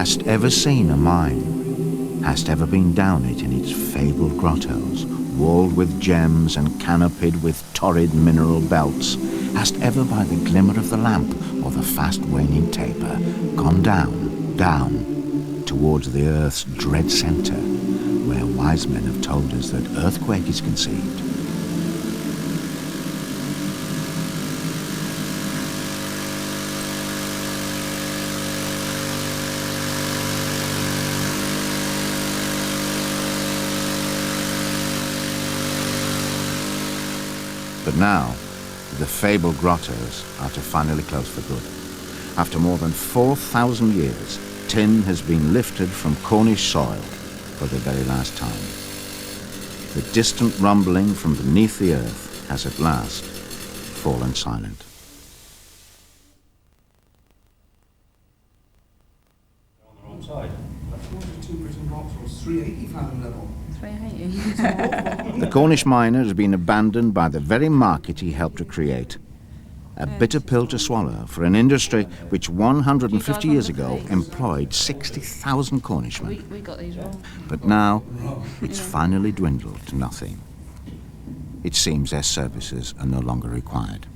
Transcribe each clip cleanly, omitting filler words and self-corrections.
Hast ever seen a mine? Hast ever been down it in its fabled grottos, walled with gems and canopied with torrid mineral belts? Hast ever by the glimmer of the lamp or the fast waning taper gone down, down, towards the earth's dread centre, where wise men have told us that earthquake is conceived? But now, the fabled grottos are to finally close for good. After more than 4,000 years, tin has been lifted from Cornish soil for the very last time. The distant rumbling from beneath the earth has at last fallen silent. On the wrong side. That's 42 Britain blocks was 380 fathom level. 380. The Cornish miner has been abandoned by the very market he helped to create. A bitter pill to swallow for an industry which 150 years ago employed 60,000 Cornishmen. We got these wrong. But now, it's finally dwindled to nothing. It seems their services are no longer required.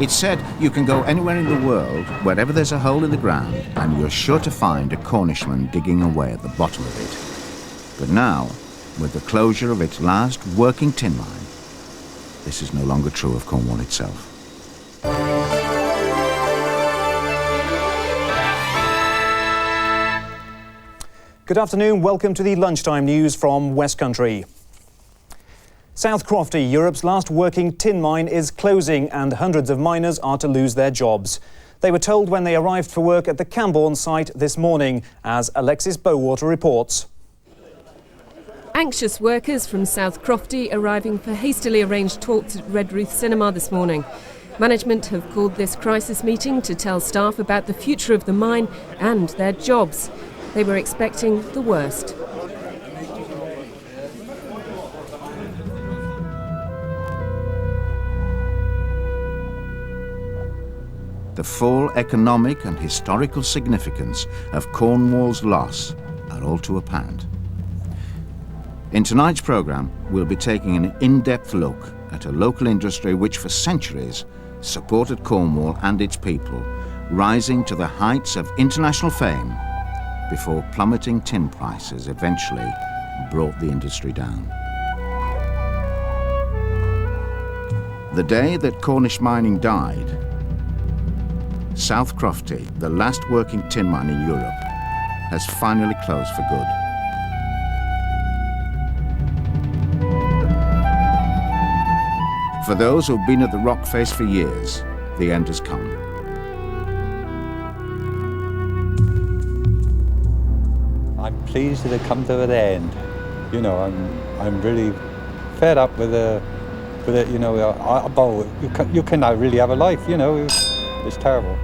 It's said you can go anywhere in the world, wherever there's a hole in the ground, and you're sure to find a Cornishman digging away at the bottom of it. But now, with the closure of its last working tin mine, this is no longer true of Cornwall itself. Good afternoon, welcome to the lunchtime news from West Country. South Crofty, Europe's last working tin mine, is closing and hundreds of miners are to lose their jobs. They were told when they arrived for work at the Camborne site this morning, as Alexis Bowater reports. Anxious workers from South Crofty arriving for hastily arranged talks at Redruth Cinema this morning. Management have called this crisis meeting to tell staff about the future of the mine and their jobs. They were expecting the worst. The full economic and historical significance of Cornwall's loss are all too apparent. In tonight's programme, we'll be taking an in-depth look at a local industry which for centuries supported Cornwall and its people, rising to the heights of international fame before plummeting tin prices eventually brought the industry down. The day that Cornish mining died, South Crofty, the last working tin mine in Europe, has finally closed for good. For those who've been at the rock face for years, the end has come. I'm pleased that it come to an end. You know, I'm really fed up with it. You know, you cannot really have a life. You know, it's terrible.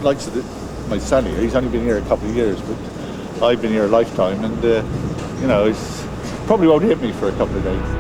Like my son here, he's only been here a couple of years, but I've been here a lifetime, and you know, it's probably won't hit me for a couple of days.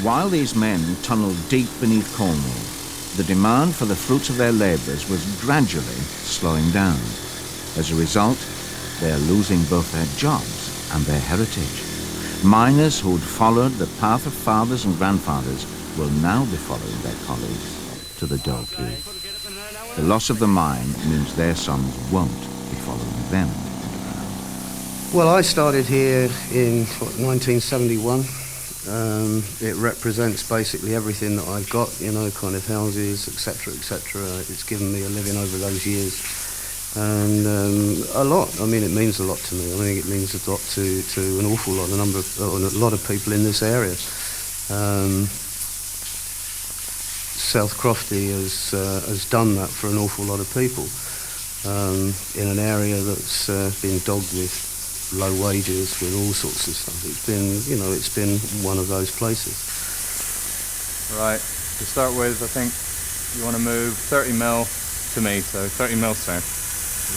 While these men tunnelled deep beneath Cornwall, the demand for the fruits of their labours was gradually slowing down. As a result, they are losing both their jobs and their heritage. Miners who'd followed the path of fathers and grandfathers will now be following their colleagues to the dole queue. The loss of the mine means their sons won't be following them. Well, I started here in 1971. It represents basically everything that I've got, you know, kind of houses, etc., etc. It's given me a living over those years, and a lot. I mean, it means a lot to me. I think it means a lot to an awful lot, a lot of people in this area. South Crofty has done that for an awful lot of people in an area that's been dogged with low wages, with all sorts of stuff. It's been, you know, it's been one of those places. Right, to start with, I think you want to move 30 mil to me, so 30 mil south.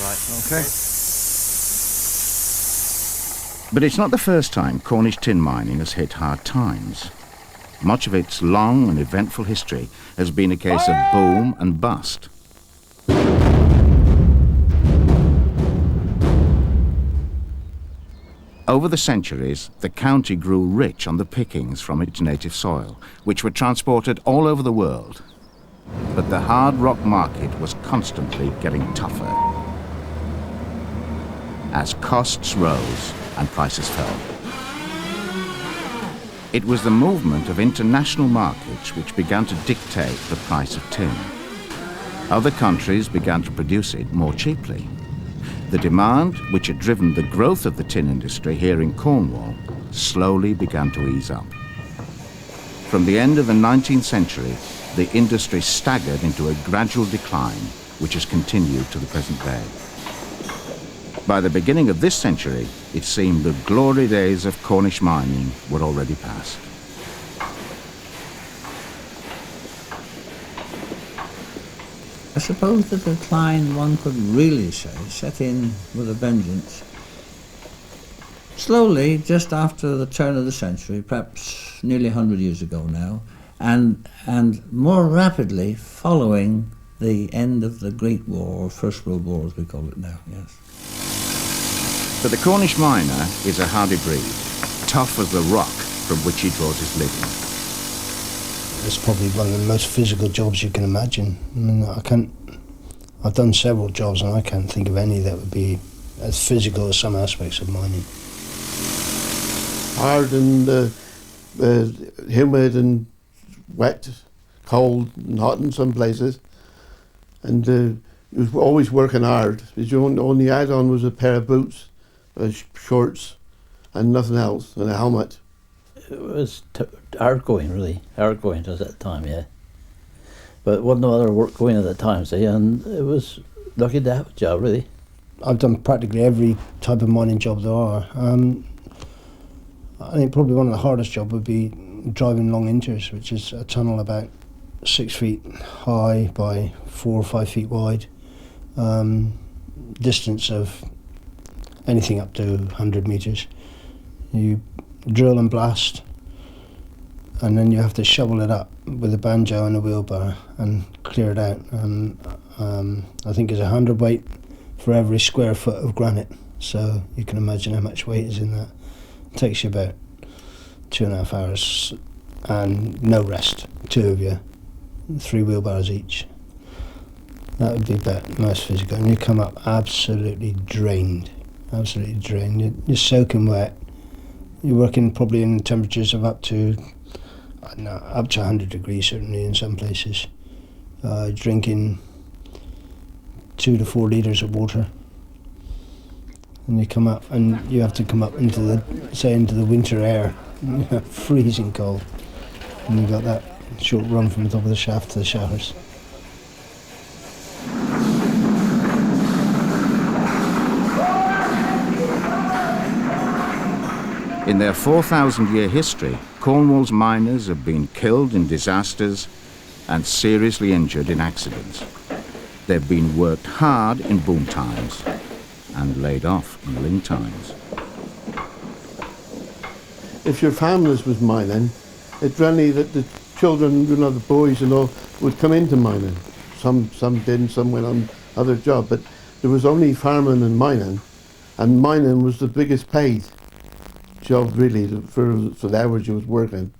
Right, okay. But it's not the first time Cornish tin mining has hit hard times. Much of its long and eventful history has been a case of boom and bust. Over the centuries, the county grew rich on the pickings from its native soil, which were transported all over the world. But the hard rock market was constantly getting tougher as costs rose and prices fell. It was the movement of international markets which began to dictate the price of tin. Other countries began to produce it more cheaply. The demand, which had driven the growth of the tin industry here in Cornwall, slowly began to ease up. From the end of the 19th century, the industry staggered into a gradual decline, which has continued to the present day. By the beginning of this century, it seemed the glory days of Cornish mining were already past. I suppose the decline, one could really say, set in with a vengeance. Slowly, just after the turn of the century, perhaps nearly 100 years ago now, and more rapidly following the end of the Great War, or First World War as we call it now, yes. But the Cornish miner is a hardy breed, tough as the rock from which he draws his living. It's probably one of the most physical jobs you can imagine. I mean, I've done several jobs and I can't think of any that would be as physical as some aspects of mining. Hard and humid and wet, cold and hot in some places. And you was always working hard. You only had on was a pair of boots, shorts and nothing else, and a helmet. It was hard going, really. Hard going at that time, yeah. But there wasn't no other work going at that time, see, and it was lucky to have a job, really. I've done practically every type of mining job there are. I think probably one of the hardest jobs would be driving long inters, which is a tunnel about 6 feet high by 4 or 5 feet wide, distance of anything up to 100 metres. You drill and blast, and then you have to shovel it up with a banjo and a wheelbarrow and clear it out. And I think it's 100 weight for every square foot of granite, so you can imagine how much weight is in that. It takes you about 2.5 hours and no rest, 2 of you, 3 wheelbarrows each. That would be about most physical, and you come up absolutely drained, absolutely drained. You're soaking wet. You're working probably in temperatures of up to 100 degrees, certainly in some places. Drinking 2 to 4 litres of water. And you come up, and you have to come up into the winter air, freezing cold. And you've got that short run from the top of the shaft to the showers. In their 4,000-year history, Cornwall's miners have been killed in disasters and seriously injured in accidents. They've been worked hard in boom times and laid off in lean times. If your families was mining, it's really that the children, the boys and all, would come into mining. Some didn't, some went on other jobs, but there was only farming and mining was the biggest paid job really for the hours you was working.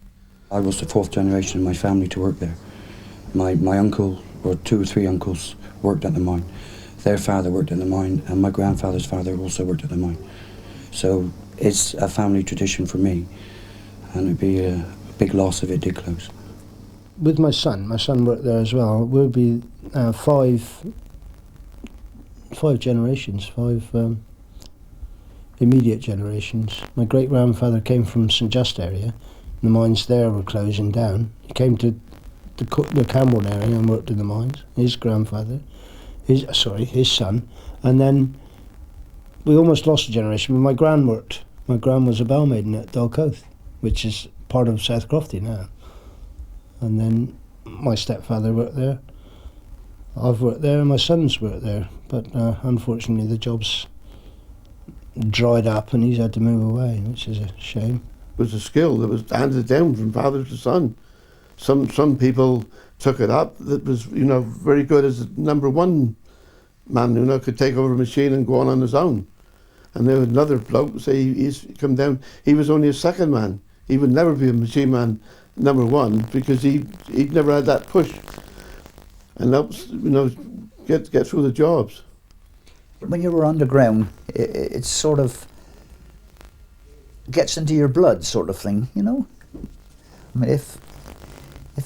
I was the 4th generation in my family to work there. My uncle, or 2 or 3 uncles, worked at the mine. Their father worked at the mine, and my grandfather's father also worked at the mine. So it's a family tradition for me, and it'd be a big loss if it did close. With my son worked there as well. We'll be 5 generations, 5 immediate generations. My great-grandfather came from St. Just area. The mines there were closing down. He came to the Camborne area and worked in the mines. His son. And then we almost lost a generation. My gran worked. My gran was a Bal-maiden at Dalcoath, which is part of South Crofty now. And then my stepfather worked there. I've worked there and my son's worked there. But unfortunately the job's dried up and he's had to move away, which is a shame. It was a skill that was handed down from father to son. Some people took it up that was, very good as a number 1 man, could take over a machine and go on his own. And then another bloke, say he's come down, he was only a 2nd man. He would never be a machine man number 1 because he'd never had that push. And helps, get through the jobs. When you were underground, it sort of gets into your blood, sort of thing, I mean, if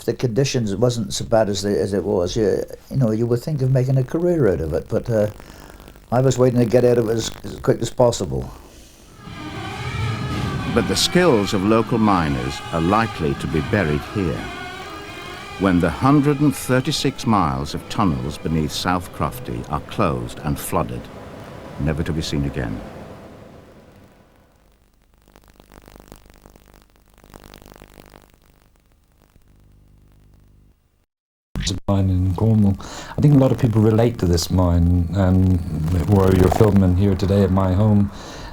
the conditions wasn't so bad as it was, you would think of making a career out of it. But I was waiting to get out of it as quick as possible. But the skills of local miners are likely to be buried here. When the 136 miles of tunnels beneath South Crofty are closed and flooded, never to be seen again. Mine in Cornwall. I think a lot of people relate to this mine, and where you're filming here today at my home,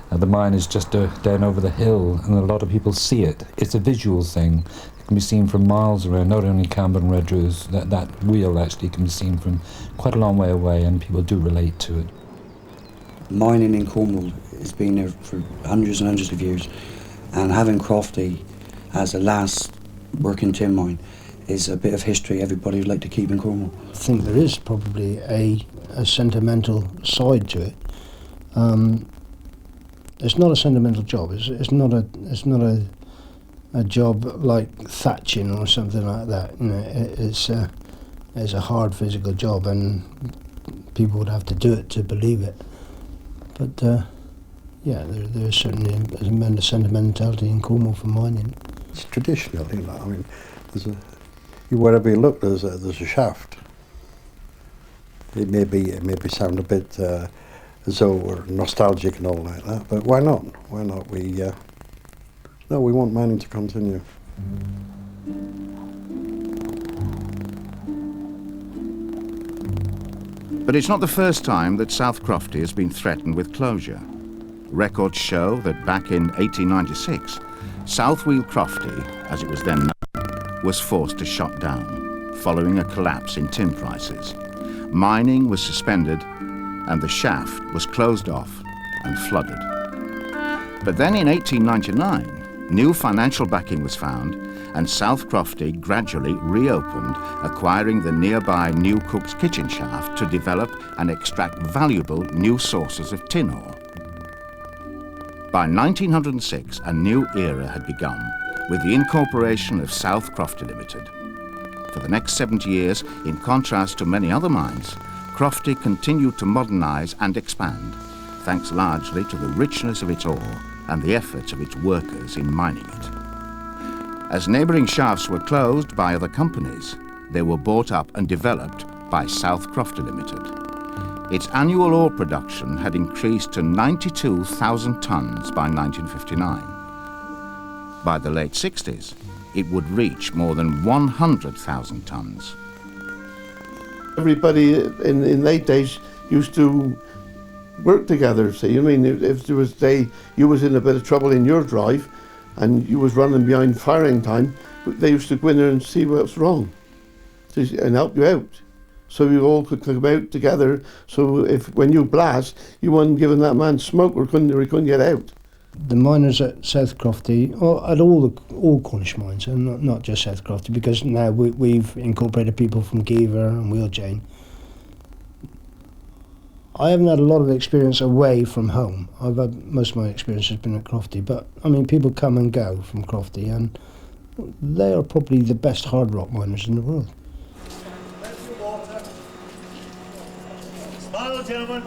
the mine is just down over the hill, and a lot of people see it. It's a visual thing. It can be seen from miles around, not only Camborne and Redruth, that wheel actually can be seen from quite a long way away, and people do relate to it. Mining in Cornwall has been there for hundreds and hundreds of years, and having Crofty as the last working tin mine is a bit of history everybody would like to keep in Cornwall. I think there is probably a sentimental side to it. It's not a sentimental job. It's not a job like thatching or something like that. It's a hard physical job, and people would have to do it to believe it. But there's certainly a amount of sentimentality in Cornwall for mining. It's traditional, I mean, wherever you look, there's a shaft. It may sound a bit as though we're nostalgic and all like that, but why not? Why not? We want mining to continue. But it's not the first time that South Crofty has been threatened with closure. Records show that back in 1896, South Crofty, as it was then known, was forced to shut down, following a collapse in tin prices. Mining was suspended and the shaft was closed off and flooded. But then in 1899, new financial backing was found and South Crofty gradually reopened, acquiring the nearby New Cook's Kitchen shaft to develop and extract valuable new sources of tin ore. By 1906, a new era had begun with the incorporation of South Crofty Limited. For the next 70 years, in contrast to many other mines, Crofty continued to modernise and expand, thanks largely to the richness of its ore and the efforts of its workers in mining it. As neighbouring shafts were closed by other companies, they were bought up and developed by South Crofty Limited. Its annual ore production had increased to 92,000 tonnes by 1959. By the late 60s, it would reach more than 100,000 tonnes. Everybody in late days used to work together, see. I mean, if there was you was in a bit of trouble in your drive and you was running behind firing time, they used to go in there and see what's wrong and help you out. So you all could come out together, so when you blast, you weren't giving that man smoke or he couldn't get out. The miners at South Crofty, or at all Cornish mines, and not just South Crofty, because now we've incorporated people from Geaver and Wheelchain. I haven't had a lot of experience away from home. Most of my experience has been at Crofty, but I mean, people come and go from Crofty, and they are probably the best hard rock miners in the world. Smile, gentlemen.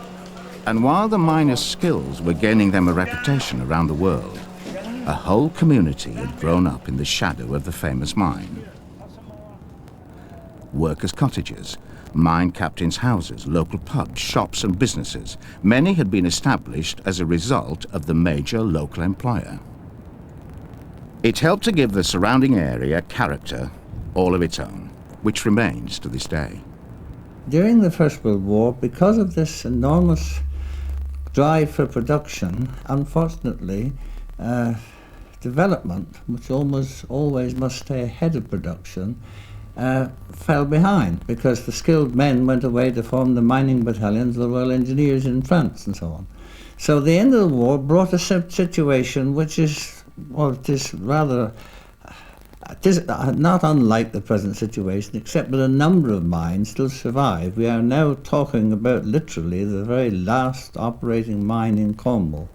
And while the miners' skills were gaining them a reputation around the world, a whole community had grown up in the shadow of the famous mine. Workers' cottages, mine captains' houses, local pubs, shops and businesses, many had been established as a result of the major local employer. It helped to give the surrounding area character all of its own, which remains to this day. During the First World War, because of this enormous drive for production, unfortunately, development, which almost always must stay ahead of production, fell behind because the skilled men went away to form the mining battalions, the Royal Engineers in France and so on. So the end of the war brought a situation which is, well, it is rather, it is not unlike the present situation, except that a number of mines still survive. We are now talking about literally the very last operating mine in Cornwall.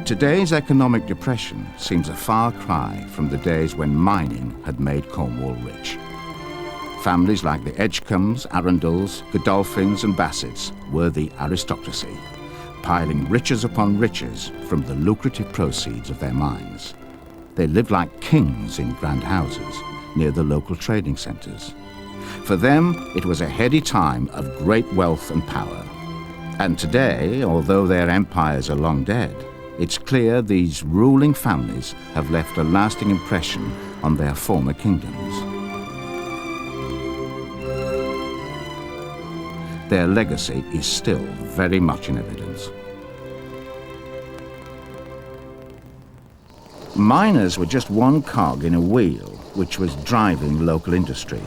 Today's economic depression seems a far cry from the days when mining had made Cornwall rich. Families like the Edgcombes, Arundels, Godolphins and Bassets were the aristocracy, piling riches upon riches from the lucrative proceeds of their mines. They lived like kings in grand houses near the local trading centres. For them, it was a heady time of great wealth and power. And today, although their empires are long dead, it's clear these ruling families have left a lasting impression on their former kingdoms. Their legacy is still very much in evidence. Miners were just one cog in a wheel which was driving local industry.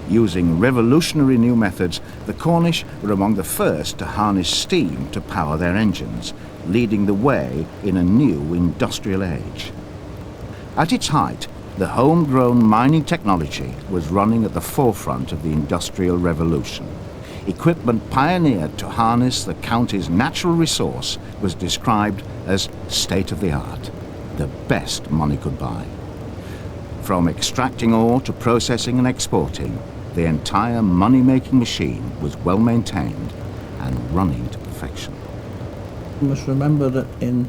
Using revolutionary new methods, the Cornish were among the first to harness steam to power their engines, leading the way in a new industrial age. At its height, the homegrown mining technology was running at the forefront of the Industrial Revolution. Equipment pioneered to harness the county's natural resource was described as state-of-the-art, the best money could buy. From extracting ore to processing and exporting, the entire money-making machine was well maintained and running to perfection. You must remember that in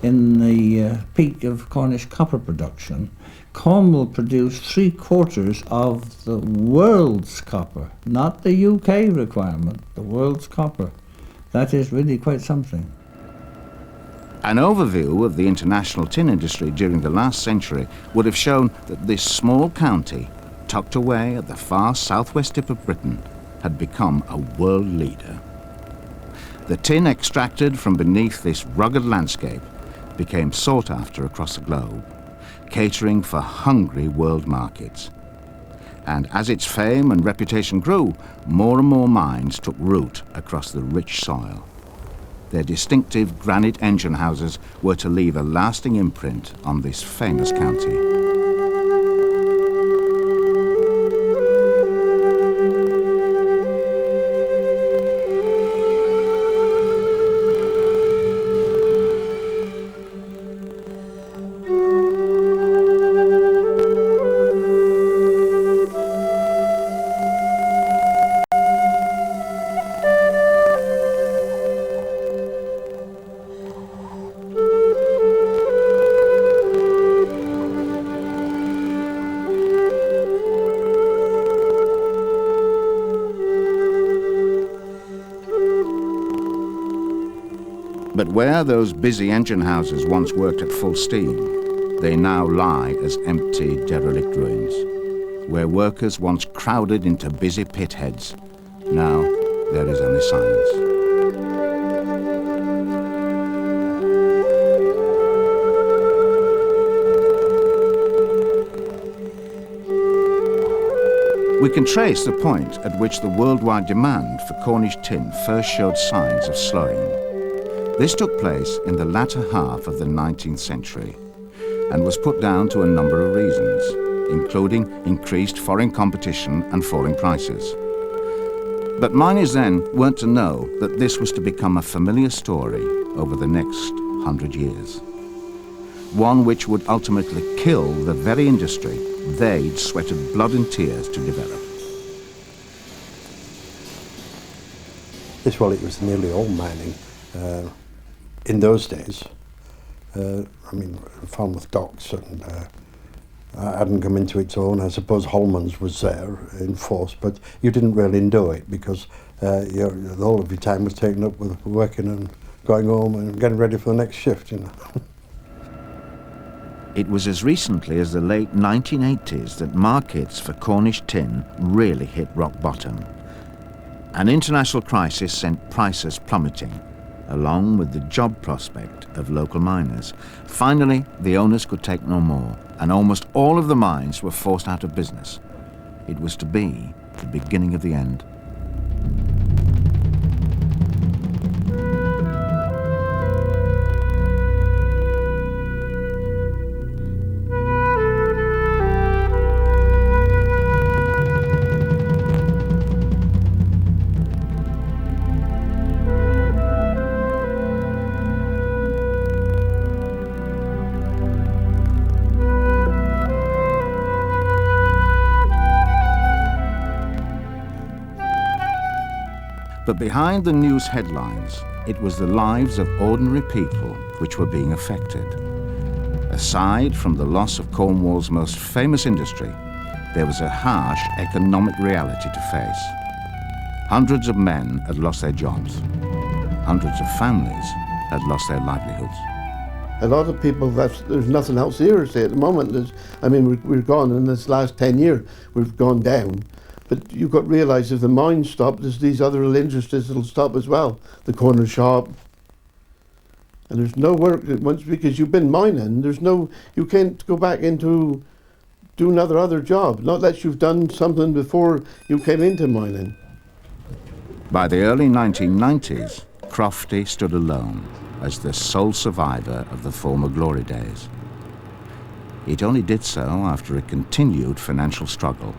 the peak of Cornish copper production, Cornwall produced 3/4 of the world's copper, not the UK requirement, the world's copper. That is really quite something. An overview of the international tin industry during the last century would have shown that this small county, tucked away at the far southwest tip of Britain, had become a world leader. The tin extracted from beneath this rugged landscape became sought after across the globe, catering for hungry world markets. And as its fame and reputation grew, more and more mines took root across the rich soil. Their distinctive granite engine houses were to leave a lasting imprint on this famous county. But where those busy engine houses once worked at full steam, they now lie as empty, derelict ruins. Where workers once crowded into busy pit heads, now there is only silence. We can trace the point at which the worldwide demand for Cornish tin first showed signs of slowing. This took place in the latter half of the 19th century and was put down to a number of reasons, including increased foreign competition and falling prices. But miners then weren't to know that this was to become a familiar story over the next 100 years. One which would ultimately kill the very industry they'd sweated blood and tears to develop. Yes, well, it was nearly all mining. In those days, I mean, Falmouth Docks and hadn't come into its own. I suppose Holman's was there in force, but you didn't really do it because the whole of your time was taken up with working and going home and getting ready for the next shift, you know. It was as recently as the late 1980s that markets for Cornish tin really hit rock bottom. An international crisis sent prices plummeting, along with the job prospect of local miners. Finally, the owners could take no more, and almost all of the mines were forced out of business. It was to be the beginning of the end. But behind the news headlines, it was the lives of ordinary people which were being affected. Aside from the loss of Cornwall's most famous industry, there was a harsh economic reality to face. Hundreds of men had lost their jobs. Hundreds of families had lost their livelihoods. A lot of people, there's nothing else here to say at the moment. We're gone in this last 10 years, we've gone down. But you've got to realise if the mines stop, there's these other little industries that'll stop as well. The corner shop. And there's no work once, because you've been mining, you can't go back into do another other job, not that you've done something before you came into mining. By the early 1990s, Crofty stood alone as the sole survivor of the former glory days. It only did so after a continued financial struggle.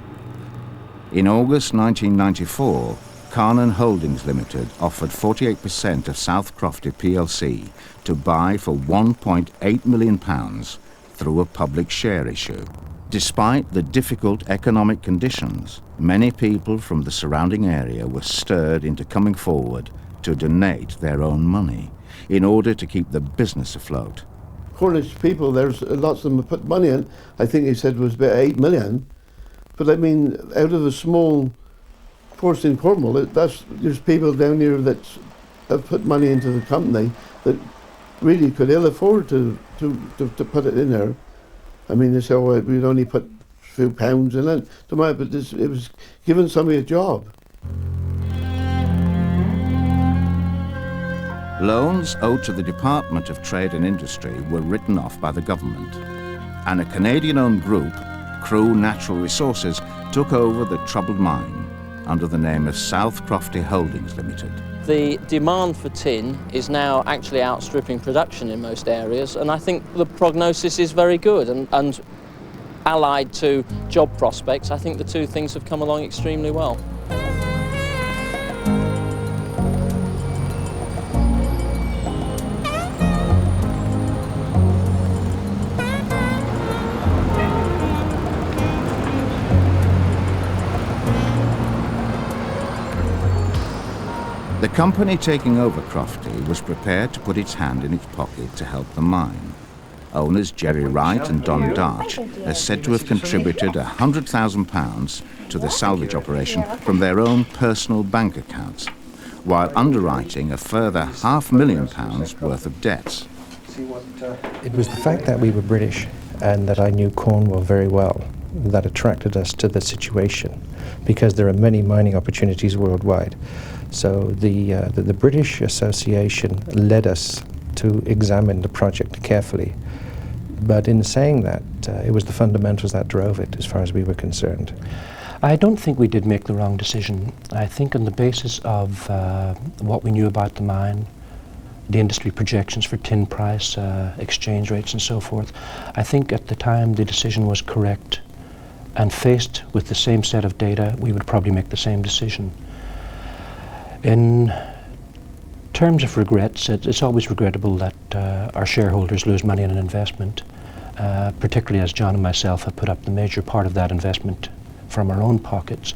In August 1994, Carnan Holdings Limited offered 48% of South Crofty plc to buy for £1.8 million through a public share issue. Despite the difficult economic conditions, many people from the surrounding area were stirred into coming forward to donate their own money in order to keep the business afloat. Cornish people, there's lots of them have put money in. I think he said it was about 8 million. But I mean, out of a small force in Cornwall, there's people down here that have put money into the company that really could ill afford to put it in there. I mean, they say, oh, we'd only put a few pounds in it, but it was giving somebody a job. Loans owed to the Department of Trade and Industry were written off by the government, and a Canadian-owned group, Crew Natural Resources, took over the troubled mine under the name of South Crofty Holdings Limited. The demand for tin is now actually outstripping production in most areas, and I think the prognosis is very good, and allied to job prospects, I think the two things have come along extremely well. The company taking over Crofty was prepared to put its hand in its pocket to help the mine. Owners Jerry Wright and Don Darch are said to have contributed £100,000 to the salvage operation from their own personal bank accounts, while underwriting a further £500,000 worth of debts. It was the fact that we were British and that I knew Cornwall very well that attracted us to the situation, because there are many mining opportunities worldwide. So the British Association led us to examine the project carefully. But in saying that, it was the fundamentals that drove it as far as we were concerned. I don't think we did make the wrong decision. I think on the basis of what we knew about the mine, the industry projections for tin price, exchange rates and so forth, I think at the time the decision was correct, and faced with the same set of data, we would probably make the same decision. In terms of regrets, it's always regrettable that our shareholders lose money in an investment, particularly as John and myself have put up the major part of that investment from our own pockets.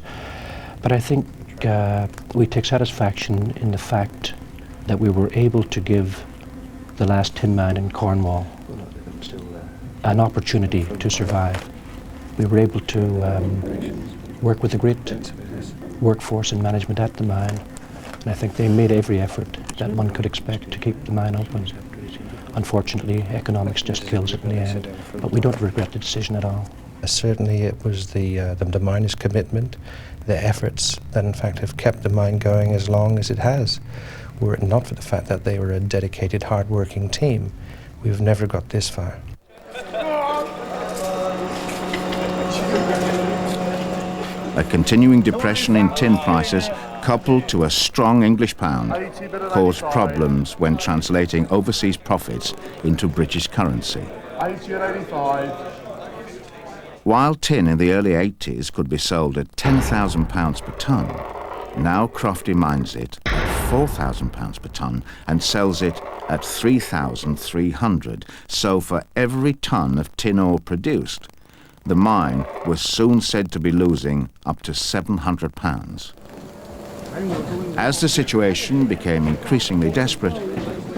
But I think we take satisfaction in the fact that we were able to give the last tin mine in Cornwall an opportunity to survive. We were able to work with a great workforce and management at the mine, and I think they made every effort that one could expect to keep the mine open. Unfortunately, economics just kills it in the end, but we don't regret the decision at all. Certainly it was the miners' commitment, the efforts that in fact have kept the mine going as long as it has. Were it not for the fact that they were a dedicated, hard-working team, we've never got this far. A continuing depression in tin prices, coupled to a strong English pound, caused problems when translating overseas profits into British currency. While tin in the early 80s could be sold at £10,000 per tonne, now Crofty mines it at £4,000 per tonne and sells it at £3,300. So for every tonne of tin ore produced, the mine was soon said to be losing up to £700. As the situation became increasingly desperate,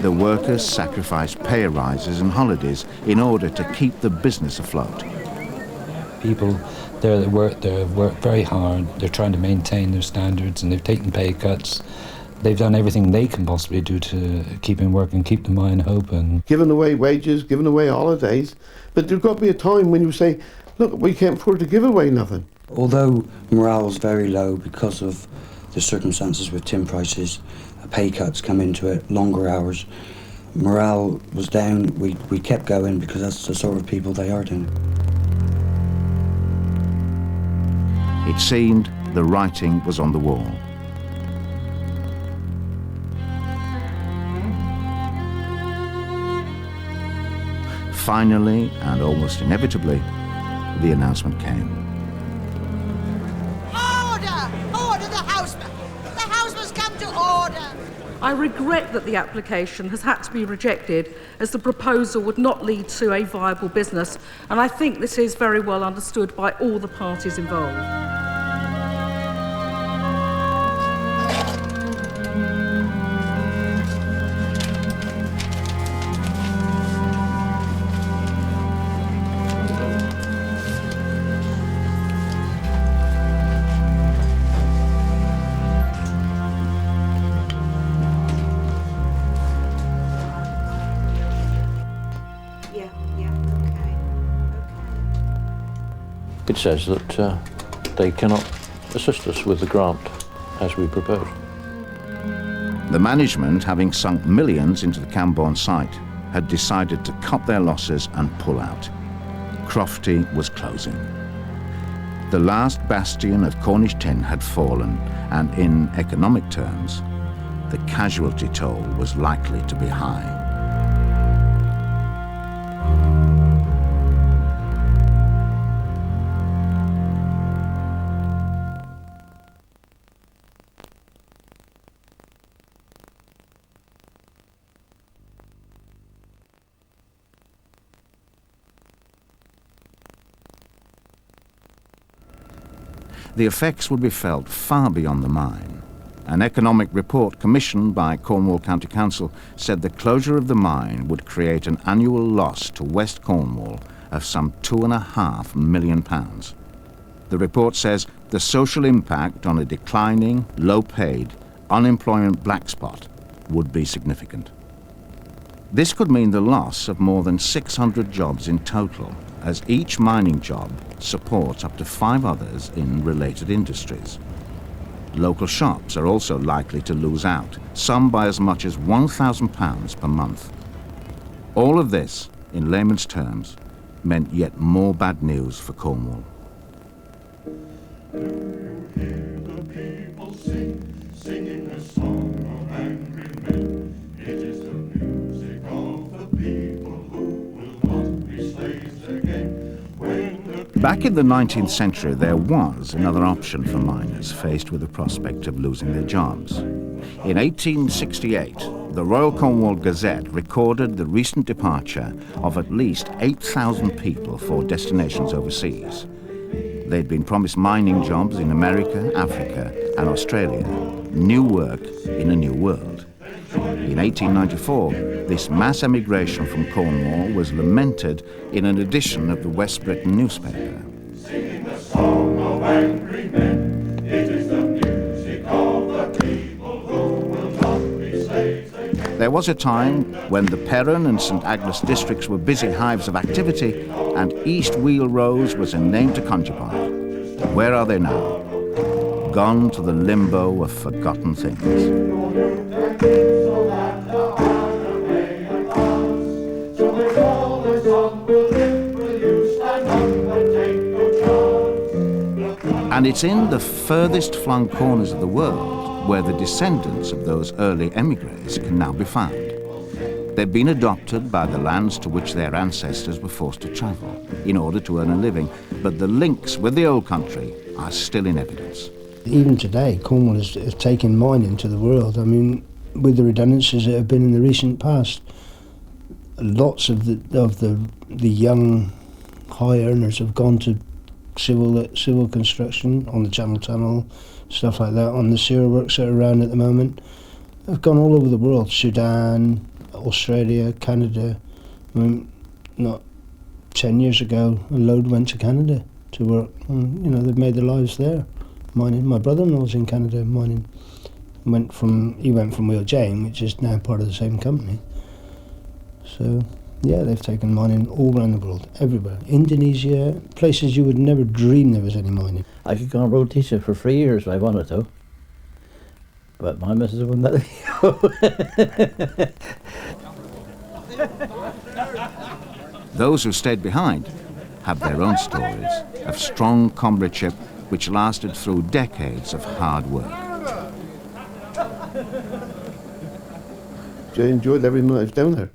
the workers sacrificed pay rises and holidays in order to keep the business afloat. People there that work very hard, they're trying to maintain their standards, and they've taken pay cuts. They've done everything they can possibly do to keep in work and keep the mine open. Giving away wages, giving away holidays, but there's got to be a time when you say, look, we can't afford to give away nothing. Although morale was very low because of the circumstances with tin prices, pay cuts come into it, longer hours, morale was down. We kept going because that's the sort of people they are doing. It seemed the writing was on the wall. Finally, and almost inevitably, the announcement came. Order! Order, the House must come to order! I regret that the application has had to be rejected, as the proposal would not lead to a viable business, and I think this is very well understood by all the parties involved. it says that they cannot assist us with the grant as we propose. The management, having sunk millions into the Camborne site, had decided to cut their losses and pull out. Crofty was closing. The last bastion of Cornish tin had fallen, and in economic terms, the casualty toll was likely to be high. The effects would be felt far beyond the mine. An economic report commissioned by Cornwall County Council said the closure of the mine would create an annual loss to West Cornwall of some £2.5 million. The report says the social impact on a declining, low-paid, unemployment black spot would be significant. This could mean the loss of more than 600 jobs in total, as each mining job supports up to 5 others in related industries. Local shops are also likely to lose out, some by as much as £1,000 per month. All of this, in layman's terms, meant yet more bad news for Cornwall. Singing a song of angry men. It is the music of the people who will not be slaves again. Back in the 19th century, there was another option for miners faced with the prospect of losing their jobs. In 1868, the Royal Cornwall Gazette recorded the recent departure of at least 8,000 people for destinations overseas. They'd been promised mining jobs in America, Africa, and Australia, new work in a new world. In 1894, this mass emigration from Cornwall was lamented in an edition of the West Briton newspaper. Singing the song of angry men. It is the music of the people who will not be slaves again. There was a time when the Perron and St.Ives districts were busy hives of activity, and East Wheel Rose was a name to conjure by. Where are they now? Gone to the limbo of forgotten things. And it's in the furthest flung corners of the world where the descendants of those early emigres can now be found. They've been adopted by the lands to which their ancestors were forced to travel in order to earn a living, but the links with the old country are still in evidence. Even today, Cornwall has taken mining to the world. I mean, with the redundancies that have been in the recent past, lots of the young high earners have gone to civil construction on the Channel Tunnel, stuff like that, on the sewer works that are around at the moment. They've gone all over the world, Sudan, Australia, Canada. I mean, not 10 years ago, a load went to Canada to work. And, you know, they've made their lives there, mining. My brother-in-law was in Canada mining. He went from Wheel Jane, which is now part of the same company. So, yeah, they've taken mining all around the world, everywhere. Indonesia, places you would never dream there was any mining. I could go on road teaching for 3 years if I wanted to. But my missus wouldn't let me go. Those who stayed behind have their own stories of strong comradeship which lasted through decades of hard work. I enjoyed every minute I was down there.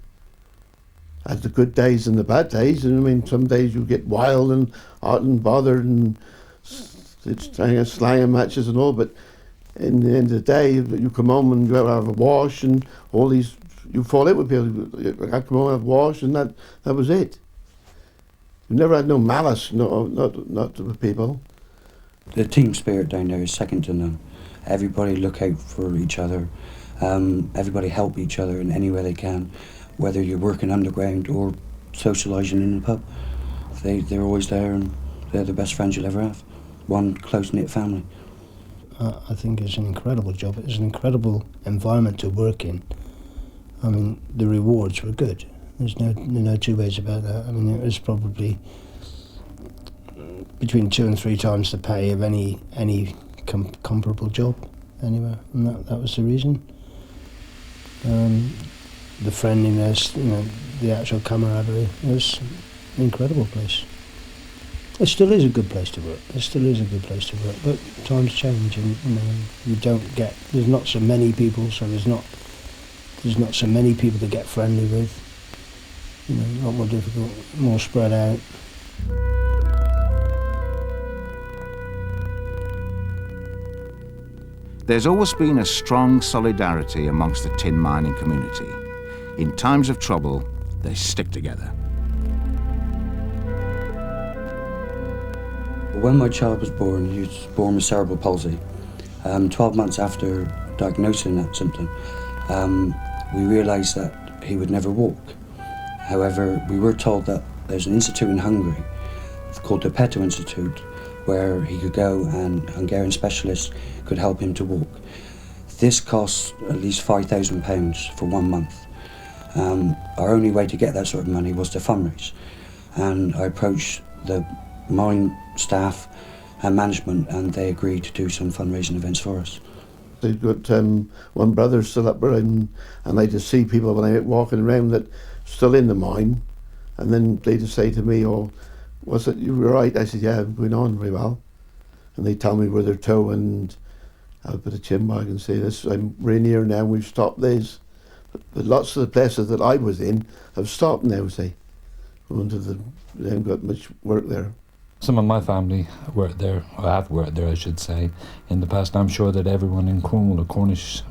I had the good days and the bad days, and I mean, some days you get wild and hot and bothered and it's slanging matches and all, but in the end of the day, you come home and you have a wash and all these, you fall out with people. I come home and have a wash and that was it. You never had no malice, not with people. The team spirit down there is second to none. Everybody look out for each other. Everybody help each other in any way they can, whether you're working underground or socialising in the pub. They're always there, and they're the best friends you'll ever have. One close-knit family. I think it's an incredible job. It's an incredible environment to work in. I mean, the rewards were good. There's no two ways about that. I mean, it was probably between 2 and 3 times the pay of any comparable job anywhere, and that was the reason. The friendliness, the actual camaraderie. It was an incredible place. It still is a good place to work. But times change, and you don't get. There's not so many people, so there's not so many people to get friendly with. A lot more difficult, more spread out. There's always been a strong solidarity amongst the tin mining community. In times of trouble, they stick together. When my child was born, he was born with cerebral palsy. 12 months after diagnosing that symptom, we realised that he would never walk. However, we were told that there's an institute in Hungary called the Peto Institute, where he could go and Hungarian specialists could help him to walk. This costs at least £5,000 for 1 month. Our only way to get that sort of money was to fundraise, and I approached the mine staff and management, and they agreed to do some fundraising events for us. They've got one brother still up there, and I just see people when I'm out walking around that still in the mine, and then they just say to me, "Oh, was it you were right?" I said, "Yeah, I'm going on very well." And they tell me where they're towing, and I'll put a chin bag and say, "This, we're in here now, we've stopped this." But lots of the places that I was in have stopped now, say. They haven't got much work there. Some of my family worked there, or have worked there, I should say, in the past. I'm sure that everyone in Cornwall, a Cornish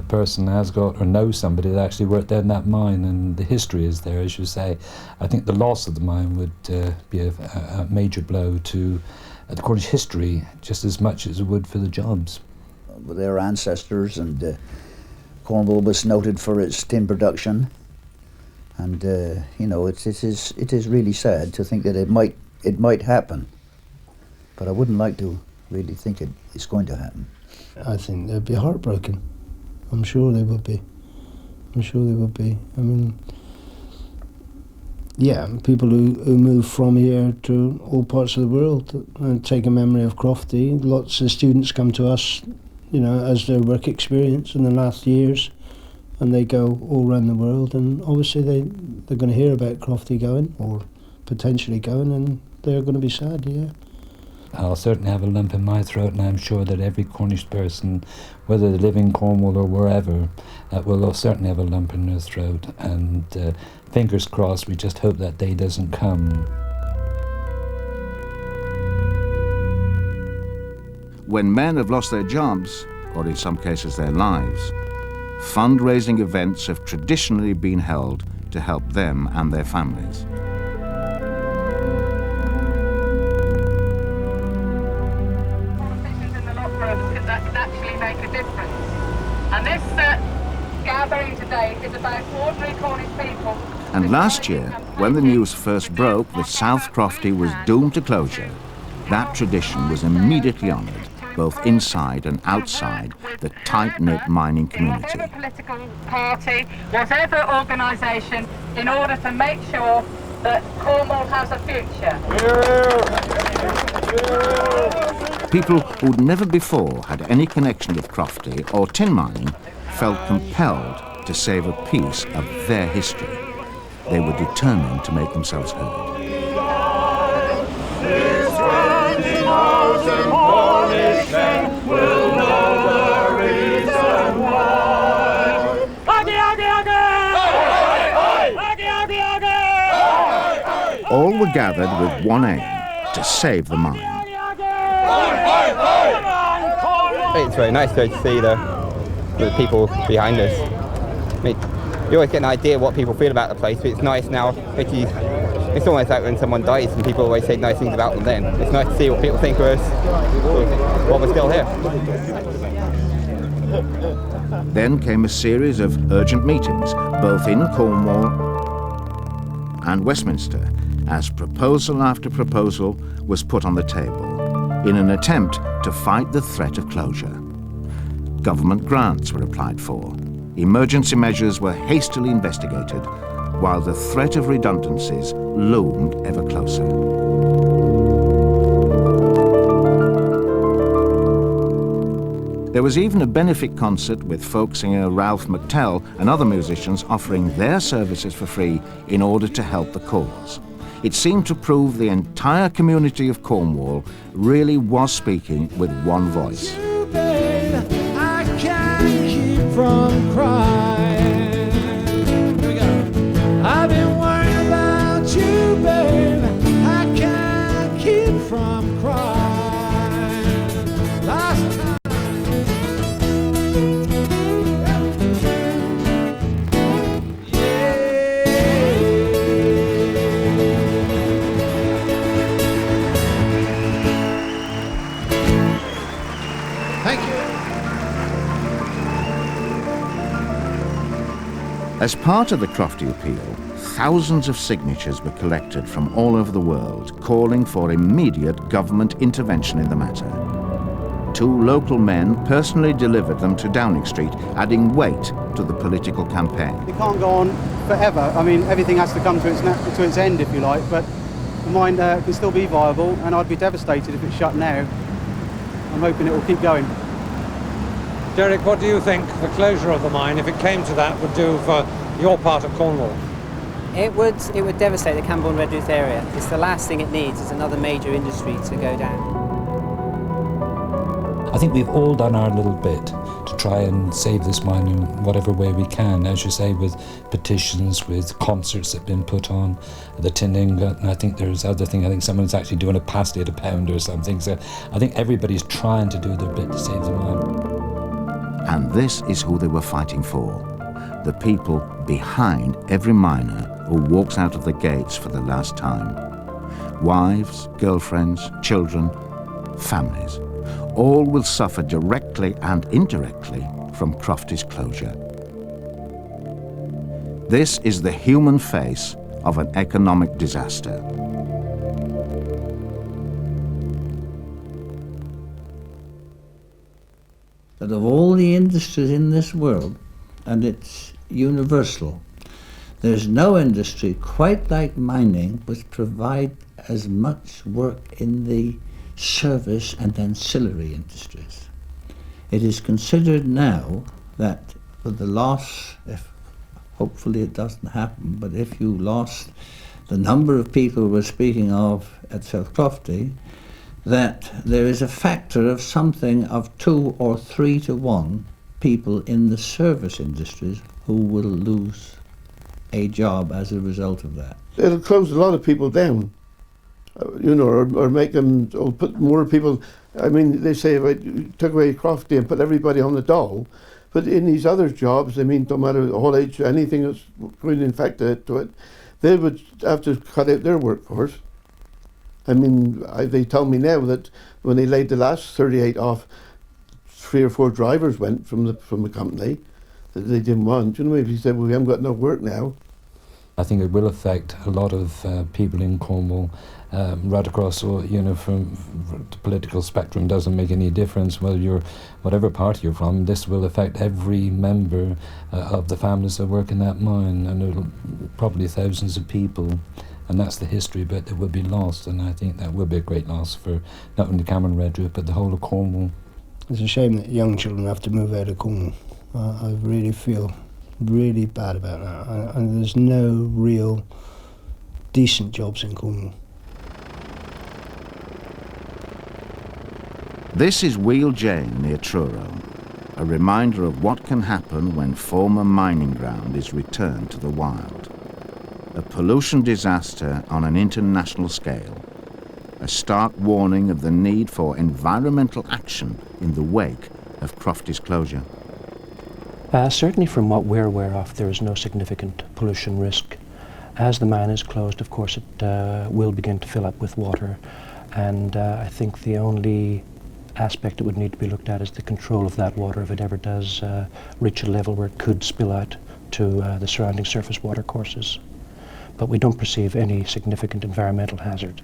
person, has got or knows somebody that actually worked there in that mine, and the history is there, as you say. I think the loss of the mine would be a major blow to the Cornish history, just as much as it would for the jobs. With their ancestors, and Cornwall was noted for its tin production, and it is really sad to think that it might happen, but I wouldn't like to really think it's going to happen. I think they'd be heartbroken. I'm sure they would be. I mean, yeah, people who move from here to all parts of the world and take a memory of Crofty. Lots of students come to us, as their work experience in the last years, and they go all around the world, and obviously they're going to hear about Crofty going, or potentially going, and they're going to be sad, yeah. I'll certainly have a lump in my throat, and I'm sure that every Cornish person, whether they live in Cornwall or wherever, will certainly have a lump in their throat, and fingers crossed, we just hope that day doesn't come. When men have lost their jobs, or in some cases their lives, fundraising events have traditionally been held to help them and their families. That can actually make a difference. And this gathering today is about ordinary Cornish people. And last year, when the news first broke that South Crofty was doomed to closure, that tradition was immediately honoured, both inside and outside the tight-knit mining community. Whatever political party, whatever organisation, in order to make sure that Cornwall has a future. People who'd never before had any connection with Crofty or tin mining felt compelled to save a piece of their history. They were determined to make themselves heard. This 20,000 Cornishmen will know the reason why. All were gathered with one aim, to save the mine. It's very nice to see the people behind us. I mean, you always get an idea of what people feel about the place, but it's nice now. It's almost like when someone dies and people always say nice things about them then. It's nice to see what people think of us while we're still here. Then came a series of urgent meetings, both in Cornwall and Westminster, as proposal after proposal was put on the table in an attempt to fight the threat of closure. Government grants were applied for. Emergency measures were hastily investigated, while the threat of redundancies loomed ever closer. There was even a benefit concert with folk singer Ralph McTell and other musicians offering their services for free in order to help the cause. It seemed to prove the entire community of Cornwall really was speaking with one voice. I can't keep from crying. Here we go. I've been worrying about you, babe. I can't keep from crying. Last time. As part of the Crofty appeal, thousands of signatures were collected from all over the world, calling for immediate government intervention in the matter. 2 local men personally delivered them to Downing Street, adding weight to the political campaign. It can't go on forever. I mean, everything has to come to its end, if you like, but the mine can still be viable, and I'd be devastated if it's shut now. I'm hoping it will keep going. Derek, what do you think the closure of the mine, if it came to that, would do for your part of Cornwall? It would devastate the Camborne Redruth area. It's the last thing it needs, is another major industry to go down. I think we've all done our little bit to try and save this mine in whatever way we can, as you say, with petitions, with concerts that have been put on, the tin ingot, and I think there's other thing. I think someone's actually doing a pasty at £1 or something. So I think everybody's trying to do their bit to save the mine. And this is who they were fighting for. The people behind every miner who walks out of the gates for the last time. Wives, girlfriends, children, families. All will suffer directly and indirectly from Crofty's closure. This is the human face of an economic disaster. That of all the industries in this world, and it's universal, there's no industry quite like mining which provide as much work in the service and ancillary industries. It is considered now that for the loss, if hopefully it doesn't happen, but if you lost the number of people we're speaking of at South Crofty, that there is a factor of something of 2 or 3 to 1 people in the service industries who will lose a job as a result of that. It'll close a lot of people down, you know, or make them, or put more people. I mean, they say if I took away Crofty and put everybody on the dole, but in these other jobs, I mean, no matter the age, anything that's going to infect it to it, they would have to cut out their workforce. I mean, they tell me now that when they laid the last 38 off, 3 or 4 drivers went from the company that they didn't want. You know, if he said, well, we haven't got enough work now. I think it will affect a lot of people in Cornwall right across, you know, from the political spectrum. Doesn't make any difference whether you're, whatever party you're from. This will affect every member of the families that work in that mine, and it'll probably thousands of people. And that's the history bit that will be lost, and I think that will be a great loss for not only Camborne Redruth but the whole of Cornwall. It's a shame that young children have to move out of Cornwall. I really feel really bad about that, and there's no real decent jobs in Cornwall. This is Wheel Jane near Truro, a reminder of what can happen when former mining ground is returned to the wild. A pollution disaster on an international scale, a stark warning of the need for environmental action in the wake of Crofty's closure. Certainly from what we're aware of, there is no significant pollution risk. As the mine is closed, of course, it will begin to fill up with water, and I think the only aspect that would need to be looked at is the control of that water if it ever does reach a level where it could spill out to the surrounding surface water courses. But we don't perceive any significant environmental hazard.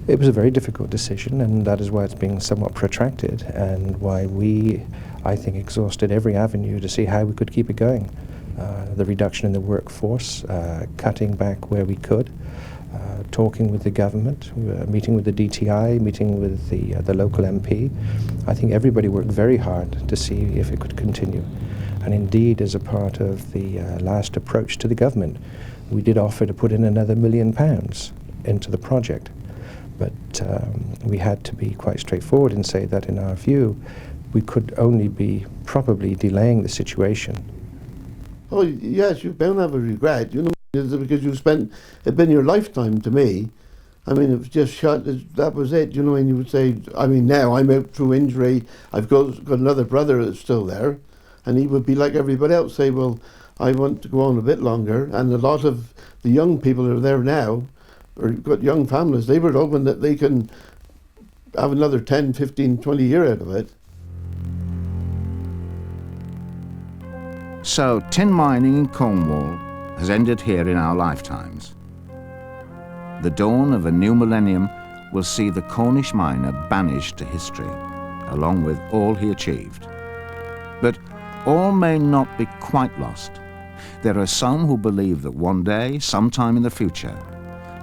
It was a very difficult decision, and that is why it's being somewhat protracted, and why we, I think, exhausted every avenue to see how we could keep it going. The reduction in the workforce, cutting back where we could, talking with the government, meeting with the DTI, meeting with the local MP, I think everybody worked very hard to see if it could continue. And indeed, as a part of the last approach to the government, we did offer to put in another £1 million into the project. But we had to be quite straightforward and say that in our view, we could only be probably delaying the situation. Oh yes, you're bound to have a regret, you know, because you spent, it'd been your lifetime to me. I mean, it was just shut, that was it, you know, and you would say, I mean, now I'm out through injury, I've got another brother that's still there, and he would be like everybody else, say, well, I want to go on a bit longer, and a lot of the young people who are there now, or got young families, they were hoping that they can have another 10, 15, 20 years out of it. So, tin mining in Cornwall has ended here in our lifetimes. The dawn of a new millennium will see the Cornish miner banished to history, along with all he achieved. But all may not be quite lost. There are some who believe that one day, sometime in the future,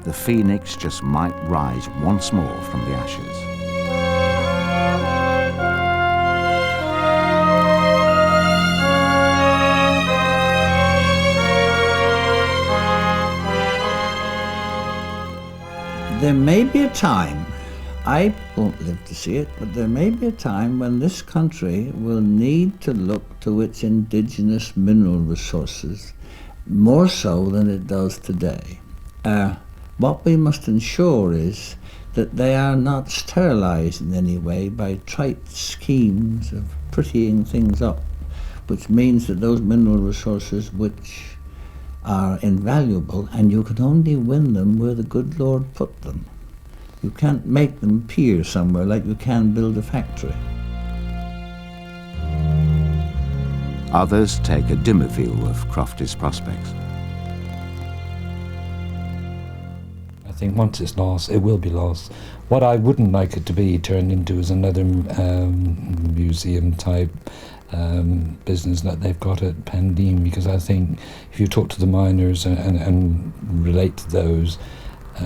the phoenix just might rise once more from the ashes. There may be a time, I won't live to see it, but there may be a time when this country will need to look to its indigenous mineral resources more so than it does today. What we must ensure is that they are not sterilised in any way by trite schemes of prettying things up, which means that those mineral resources which are invaluable, and you can only win them where the good Lord put them. You can't make them appear somewhere like you can build a factory. Others take a dimmer view of Crofty's prospects. I think once it's lost, it will be lost. What I wouldn't like it to be turned into is another museum type business that they've got at Pendine, because I think if you talk to the miners and relate to those,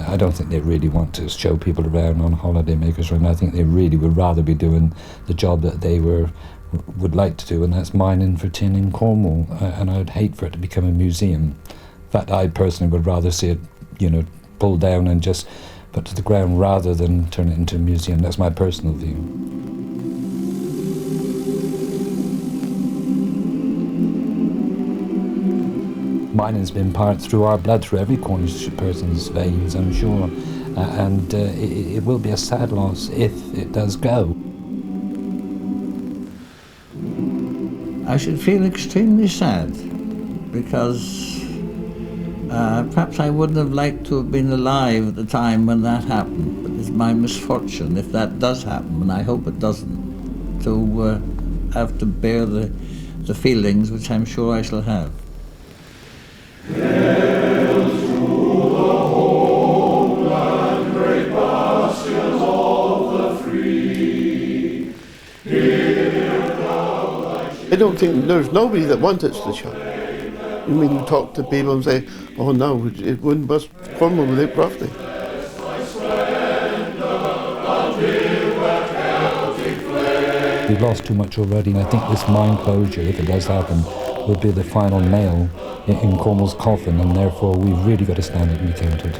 I don't think they really want to show people around on holiday makers run. I think they really would rather be doing the job that they would like to do, and that's mining for tin in Cornwall. And I would hate for it to become a museum. In fact, I personally would rather see it, you know, pulled down and just put to the ground rather than turn it into a museum. That's my personal view. Mining's been part through our blood, through every Cornish person's veins, I'm sure, and it will be a sad loss if it does go. I should feel extremely sad, because perhaps I wouldn't have liked to have been alive at the time when that happened, but it's my misfortune, if that does happen, and I hope it doesn't, to have to bear the feelings which I'm sure I shall have. I don't think there's nobody that wants it to shut. I mean, you talk to people and say, oh no, it wouldn't bust Cornwall without Crofty. We've lost too much already, and I think this mine closure, if it does happen, will be the final nail in Cornwall's coffin, and therefore we've really got to stand it and be counted.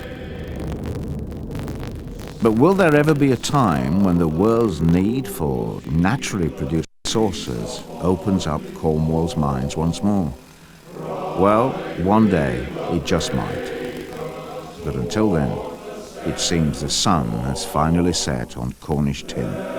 But will there ever be a time when the world's need for naturally produced resources opens up Cornwall's mines once more? Well, one day it just might. But until then, it seems the sun has finally set on Cornish tin.